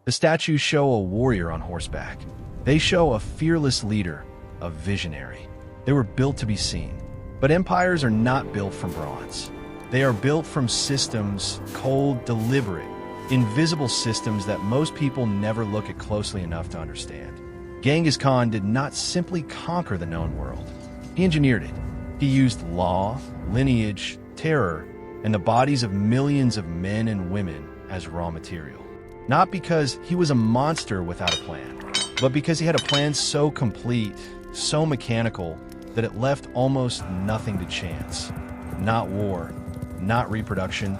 The statues show a warrior on horseback. They show a fearless leader, a visionary. They were built to be seen. But empires are not built from bronze. They are built from systems, cold, deliberate, invisible systems that most people never look at closely enough to understand. Genghis Khan did not simply conquer the known world. He engineered it. He used law, lineage, terror, and the bodies of millions of men and women as raw material. Not because he was a monster without a plan, but because he had a plan so complete, so mechanical, that it left almost nothing to chance. Not war, not reproduction,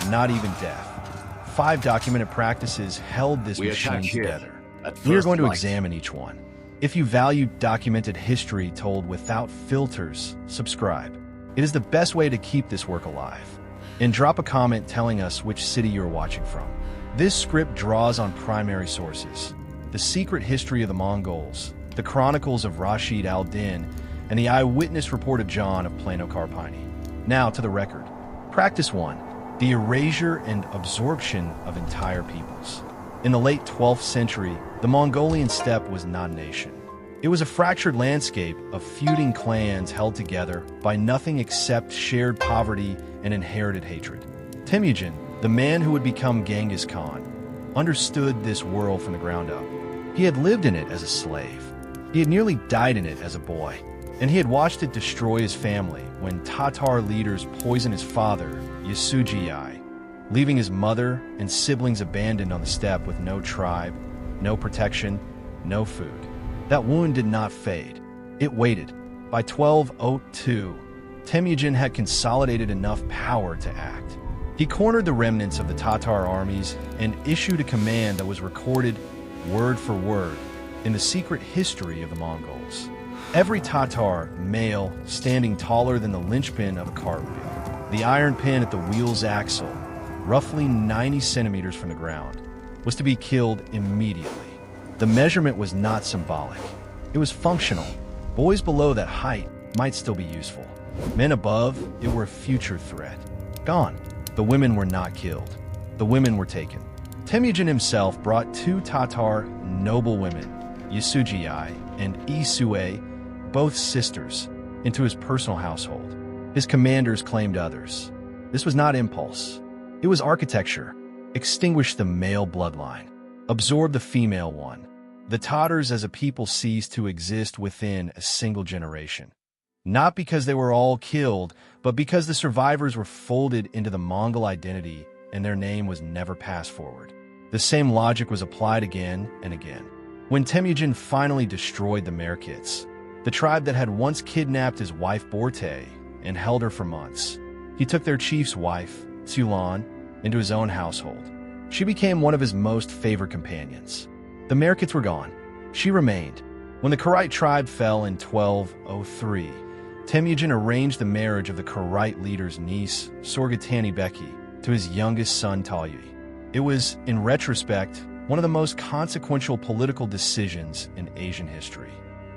not even death. 5 documented practices held this machine together. We are going to examine each one. If you value documented history told without filters, subscribe. It is the best way to keep this work alive. And drop a comment telling us which city you're watching from. This script draws on primary sources: the secret history of the Mongols, the chronicles of Rashid al-Din, and the eyewitness report of John of Plano Carpini. Now to the record. Practice 1. The erasure and absorption of entire peoples. In the late 12th century, the Mongolian steppe was not a nation. It was a fractured landscape of feuding clans held together by nothing except shared poverty and inherited hatred. Temujin, the man who would become Genghis Khan, understood this world from the ground up. He had lived in it as a slave. He had nearly died in it as a boy. And he had watched it destroy his family when Tatar leaders poisoned his father, Yasa, leaving his mother and siblings abandoned on the steppe with no tribe, no protection, no food. That wound did not fade. It waited. By 1202, Temujin had consolidated enough power to act. He cornered the remnants of the Tatar armies and issued a command that was recorded word for word in the secret history of the Mongols. Every Tatar, male, standing taller than the linchpin of a cartwheel, the iron pin at the wheel's axle, roughly 90 centimeters from the ground, was to be killed immediately. The measurement was not symbolic. It was functional. Boys below that height might still be useful. Men above, it were a future threat. Gone. The women were not killed. The women were taken. Temujin himself brought 2 Tatar noble women, Yasa and Isue, both sisters, into his personal household. His commanders claimed others. This was not impulse. It was architecture. Extinguish the male bloodline. Absorb the female one. The Tatars as a people ceased to exist within a single generation. Not because they were all killed, but because the survivors were folded into the Mongol identity and their name was never passed forward. The same logic was applied again and again. When Temujin finally destroyed the Merkits, the tribe that had once kidnapped his wife Borte and held her for months, he took their chief's wife, Sulan, into his own household. She became one of his most favored companions. The Merkits were gone. She remained. When the Karaite tribe fell in 1203, Temujin arranged the marriage of the Karaite leader's niece, Sorgatani Beki, to his youngest son Talyi. It was, in retrospect, one of the most consequential political decisions in Asian history.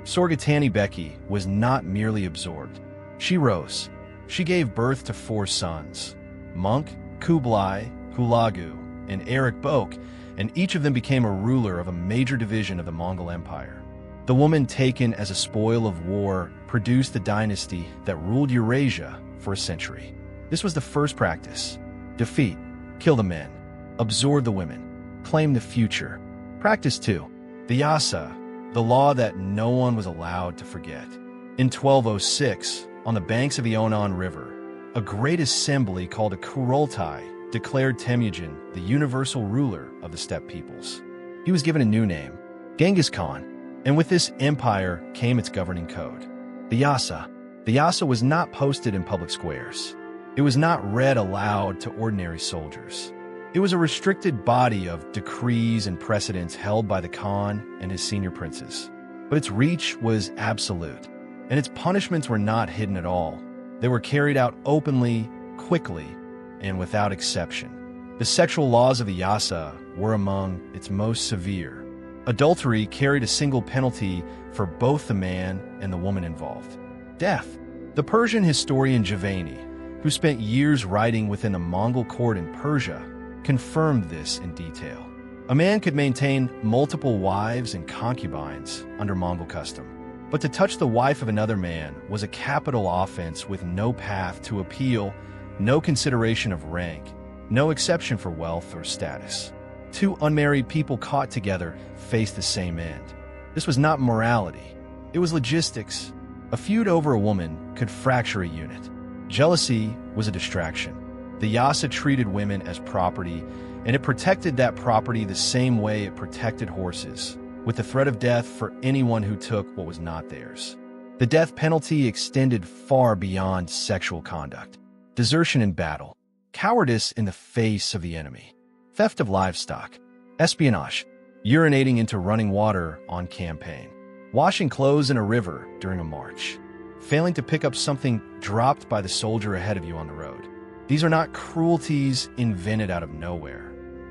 Sorgatani Beki was not merely absorbed. She rose. She gave birth to 4 sons, Monk, Kublai, Hulagu, and Eric Bok, and each of them became a ruler of a major division of the Mongol Empire. The woman taken as a spoil of war produced the dynasty that ruled Eurasia for a century. This was the first practice. Defeat, kill the men, absorb the women, claim the future. Practice 2. The Yasa, the law that no one was allowed to forget. In 1206, on the banks of the Onan River, a great assembly called a Kurultai declared Temujin the universal ruler of the steppe peoples. He was given a new name, Genghis Khan, and with this empire came its governing code. The Yasa was not posted in public squares. It was not read aloud to ordinary soldiers. It was a restricted body of decrees and precedents held by the Khan and his senior princes. But its reach was absolute, and its punishments were not hidden at all. They were carried out openly, quickly, and without exception. The sexual laws of the Yasa were among its most severe. Adultery carried a single penalty for both the man and the woman involved: death. The Persian historian Javani, who spent years writing within the Mongol court in Persia, confirmed this in detail. A man could maintain multiple wives and concubines under Mongol custom, but to touch the wife of another man was a capital offense with no path to appeal, no consideration of rank, no exception for wealth or status. Two unmarried people caught together faced the same end. This was not morality. It was logistics. A feud over a woman could fracture a unit. Jealousy was a distraction. The Yasa treated women as property, and it protected that property the same way it protected horses, with the threat of death for anyone who took what was not theirs. The death penalty extended far beyond sexual conduct. Desertion in battle, cowardice in the face of the enemy, theft of livestock, espionage, urinating into running water on campaign, washing clothes in a river during a march, failing to pick up something dropped by the soldier ahead of you on the road. These are not cruelties invented out of nowhere.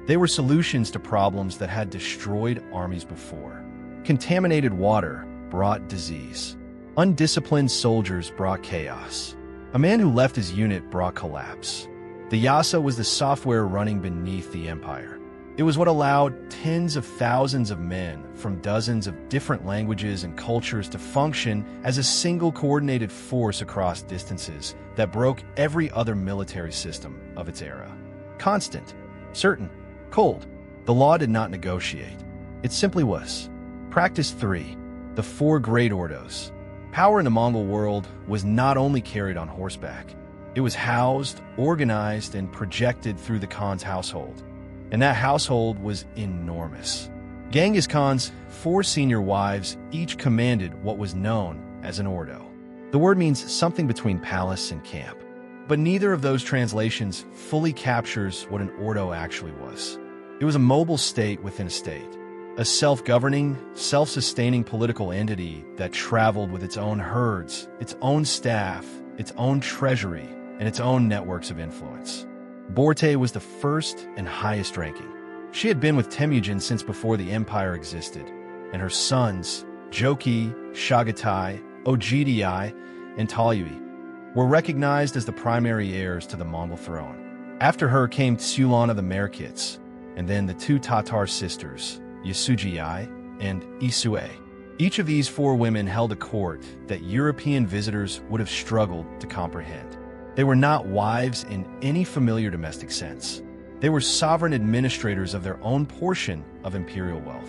They were solutions to problems that had destroyed armies before. Contaminated water brought disease. Undisciplined soldiers brought chaos. A man who left his unit brought collapse. The Yasa was the software running beneath the empire. It was what allowed tens of thousands of men from dozens of different languages and cultures to function as a single coordinated force across distances that broke every other military system of its era. Constant, certain, cold. The law did not negotiate. It simply was. Practice 3. The 4 Great Ordos. Power in the Mongol world was not only carried on horseback. It was housed, organized, and projected through the Khan's household. And that household was enormous. Genghis Khan's 4 senior wives each commanded what was known as an Ordo. The word means something between palace and camp. But neither of those translations fully captures what an Ordo actually was. It was a mobile state within a state, a self-governing, self-sustaining political entity that traveled with its own herds, its own staff, its own treasury, and its own networks of influence. Borte was the first and highest ranking. She had been with Temujin since before the empire existed, and her sons, Joki, Chagatai, Ogdi, and Talyui, were recognized as the primary heirs to the Mongol throne. After her came Tsulan of the Merkits, and then the 2 Tatar sisters, Yasuji and Isue. Each of these 4 women held a court that European visitors would have struggled to comprehend. They were not wives in any familiar domestic sense. They were sovereign administrators of their own portion of imperial wealth.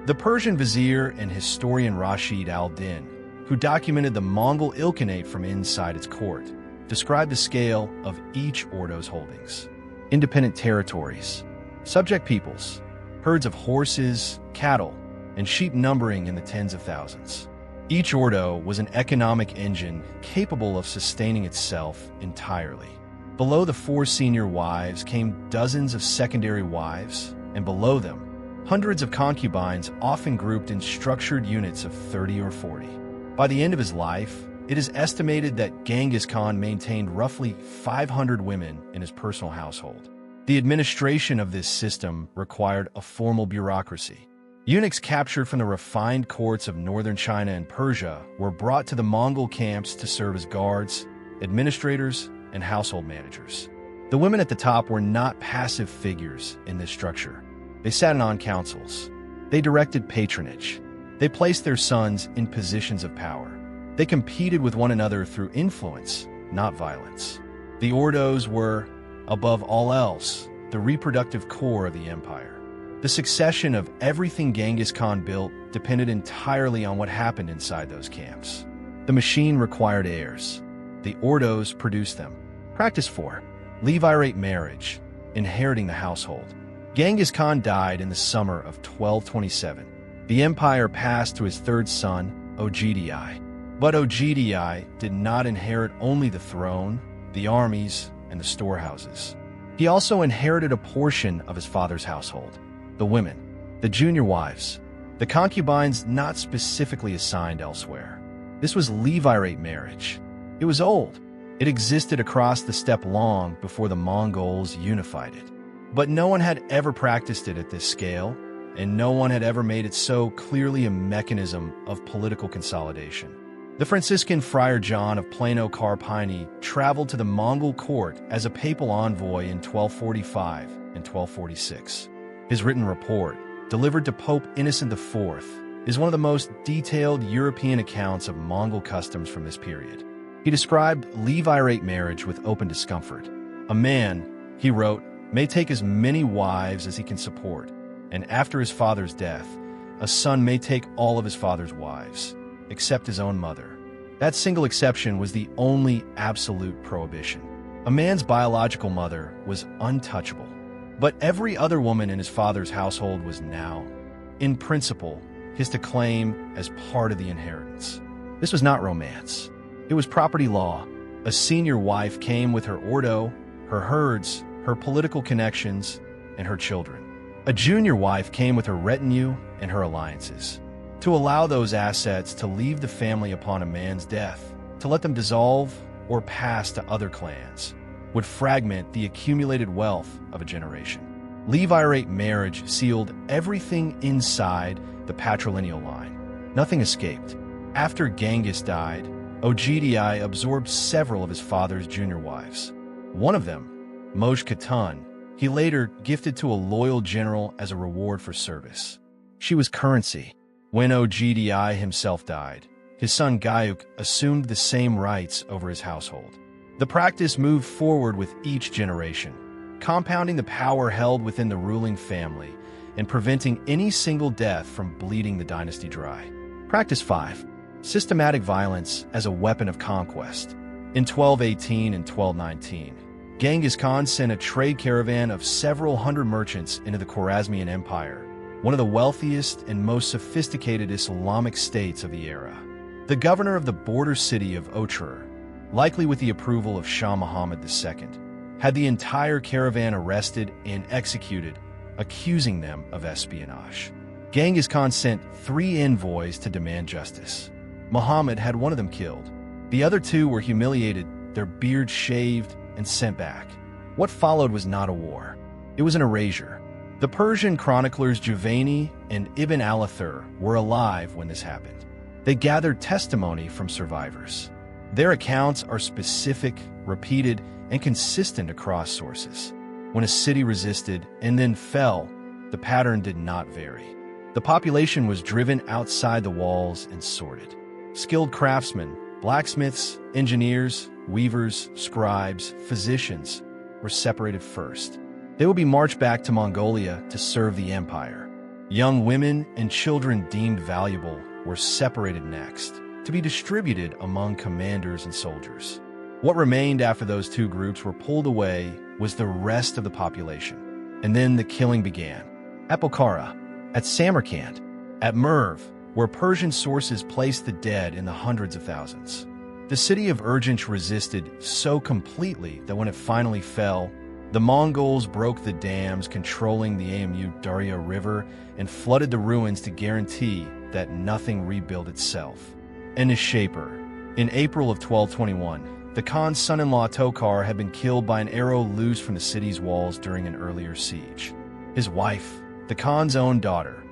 The Persian vizier and historian Rashid al-Din, who documented the Mongol Ilkhanate from inside its court, described the scale of each Ordo's holdings. Independent territories, subject peoples, herds of horses, cattle, and sheep numbering in the tens of thousands. Each Ordo was an economic engine capable of sustaining itself entirely. Below the 4 senior wives came dozens of secondary wives, and below them, hundreds of concubines often grouped in structured units of 30 or 40. By the end of his life, it is estimated that Genghis Khan maintained roughly 500 women in his personal household. The administration of this system required a formal bureaucracy. Eunuchs captured from the refined courts of northern China and Persia were brought to the Mongol camps to serve as guards, administrators, and household managers. The women at the top were not passive figures in this structure. They sat on councils. They directed patronage. They placed their sons in positions of power. They competed with one another through influence, not violence. The Ordos were, above all else, the reproductive core of the empire. The succession of everything Genghis Khan built depended entirely on what happened inside those camps. The machine required heirs. The Ordos produced them. Practice 4. Levirate marriage, inheriting the household. Genghis Khan died in the summer of 1227. The empire passed to his 3rd son, Ogdi. But Ogdi did not inherit only the throne, the armies, and the storehouses. He also inherited a portion of his father's household. The women, the junior wives, the concubines not specifically assigned elsewhere. This was Levirate marriage. It was old. It existed across the steppe long before the Mongols unified it. But no one had ever practiced it at this scale, and no one had ever made it so clearly a mechanism of political consolidation. The Franciscan friar John of Plano Carpini traveled to the Mongol court as a papal envoy in 1245 and 1246. His written report, delivered to Pope Innocent IV, is one of the most detailed European accounts of Mongol customs from this period. He described Levirate marriage with open discomfort. A man, he wrote, may take as many wives as he can support, and after his father's death, a son may take all of his father's wives, except his own mother. That single exception was the only absolute prohibition. A man's biological mother was untouchable, but every other woman in his father's household was now, in principle, his to claim as part of the inheritance. This was not romance. It was property law. A senior wife came with her ordo, her herds, her political connections, and her children. A junior wife came with her retinue and her alliances. To allow those assets to leave the family upon a man's death, to let them dissolve or pass to other clans, would fragment the accumulated wealth of a generation. Levirate marriage sealed everything inside the patrilineal line. Nothing escaped. After Genghis died, Ogdi absorbed several of his father's junior wives. One of them, Moj Khatun, he later gifted to a loyal general as a reward for service. She was currency. When Ogdi himself died, his son Gayuk assumed the same rights over his household. The practice moved forward with each generation, compounding the power held within the ruling family and preventing any single death from bleeding the dynasty dry. Practice 5. Systematic violence as a weapon of conquest. In 1218 and 1219, Genghis Khan sent a trade caravan of several hundred merchants into the Khwarezmian Empire, one of the wealthiest and most sophisticated Islamic states of the era. The governor of the border city of Otrar, likely with the approval of Shah Muhammad II, had the entire caravan arrested and executed, accusing them of espionage. Genghis Khan sent 3 envoys to demand justice. Muhammad had one of them killed. The other 2 were humiliated, their beards shaved, and sent back. What followed was not a war. It was an erasure. The Persian chroniclers Giovanni and Ibn al-Athir were alive when this happened. They gathered testimony from survivors. Their accounts are specific, repeated, and consistent across sources. When a city resisted and then fell, the pattern did not vary. The population was driven outside the walls and sorted. Skilled craftsmen, blacksmiths, engineers, weavers, scribes, physicians were separated first. They would be marched back to Mongolia to serve the empire. Young women and children deemed valuable were separated next, to be distributed among commanders and soldiers. What remained after those 2 groups were pulled away was the rest of the population. And then the killing began. At Bokhara, at Samarkand, at Merv, where Persian sources placed the dead in the hundreds of thousands. The city of Urgench resisted so completely that when it finally fell, the Mongols broke the dams controlling the Amu Darya River and flooded the ruins to guarantee that nothing rebuilt itself. And Nishaper, in April of 1221, the Khan's son-in-law Tokar had been killed by an arrow loose from the city's walls during an earlier siege. His wife, the Khan's own daughter,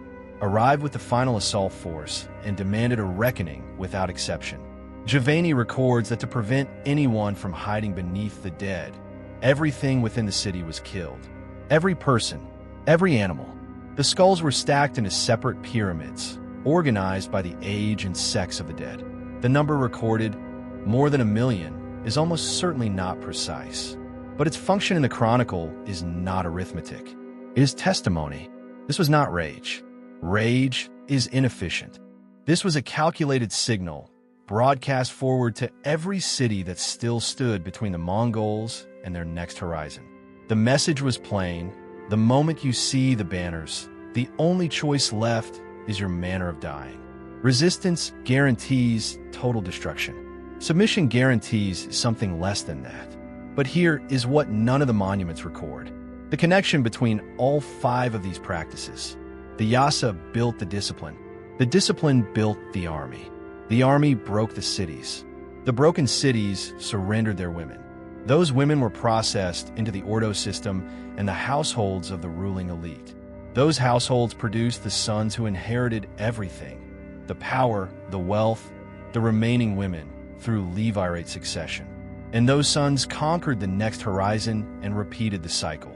arrived with the final assault force and demanded a reckoning without exception. Giovanni records that to prevent anyone from hiding beneath the dead, everything within the city was killed. Every person, every animal. The skulls were stacked into separate pyramids, organized by the age and sex of the dead. The number recorded, more than 1 million, is almost certainly not precise. But its function in the chronicle is not arithmetic. It is testimony. This was not rage. Rage is inefficient. This was a calculated signal, broadcast forward to every city that still stood between the Mongols and their next horizon. The message was plain. The moment you see the banners, the only choice left is your manner of dying. Resistance guarantees total destruction. Submission guarantees something less than that. But here is what none of the monuments record: the connection between all 5 of these practices. The Yasa built the discipline. The discipline built the army. The army broke the cities. The broken cities surrendered their women. Those women were processed into the Ordos system and the households of the ruling elite. Those households produced the sons who inherited everything: the power, the wealth, the remaining women, through Levirate succession. And those sons conquered the next horizon and repeated the cycle.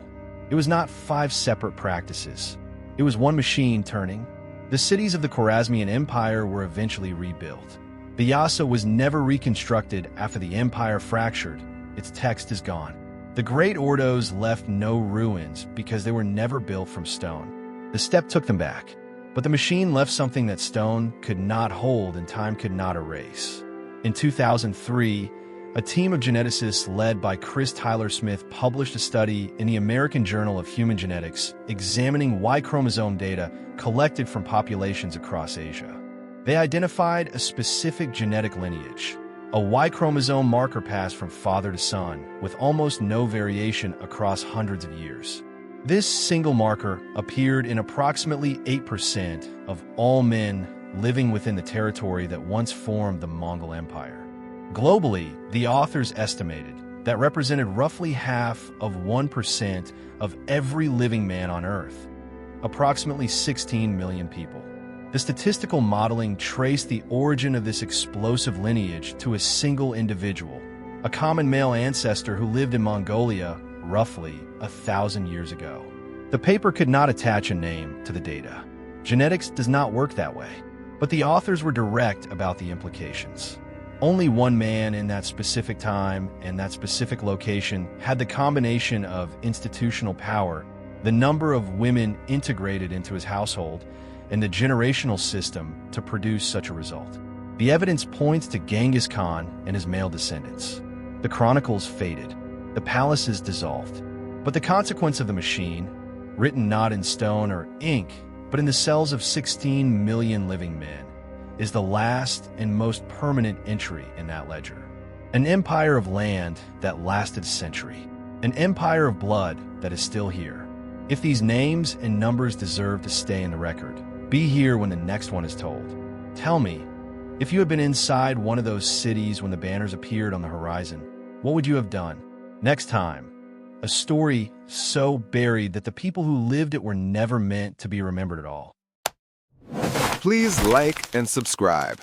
It It was not 5 separate practices. It was one machine turning. The cities of the Khwarezmian Empire were eventually rebuilt. The Yasa was never reconstructed after the empire fractured. Its text is gone. The great Ordos left no ruins because they were never built from stone. The steppe took them back, but the machine left something that stone could not hold and time could not erase. In 2003, a team of geneticists led by Chris Tyler Smith published a study in the American Journal of Human Genetics examining Y chromosome data collected from populations across Asia. They identified a specific genetic lineage, a Y chromosome marker passed from father to son, with almost no variation across hundreds of years. This single marker appeared in approximately 8% of all men living within the territory that once formed the Mongol Empire. Globally, the authors estimated that represented roughly half of 1% of every living man on Earth, approximately 16 million people. The statistical modeling traced the origin of this explosive lineage to a single individual, a common male ancestor who lived in Mongolia roughly 1,000 years ago. The paper could not attach a name to the data. Genetics does not work that way, but the authors were direct about the implications. Only one man in that specific time and that specific location had the combination of institutional power, the number of women integrated into his household, and the generational system to produce such a result. The evidence points to Genghis Khan and his male descendants. The chronicles faded. The palaces dissolved. But the consequence of the machine, written not in stone or ink, but in the cells of 16 million living men, is the last and most permanent entry in that ledger. An empire of land that lasted a century. An empire of blood that is still here. If these names and numbers deserve to stay in the record, be here when the next one is told. Tell me, if you had been inside one of those cities when the banners appeared on the horizon, what would you have done? Next time, a story so buried that the people who lived it were never meant to be remembered at all. Please like and subscribe.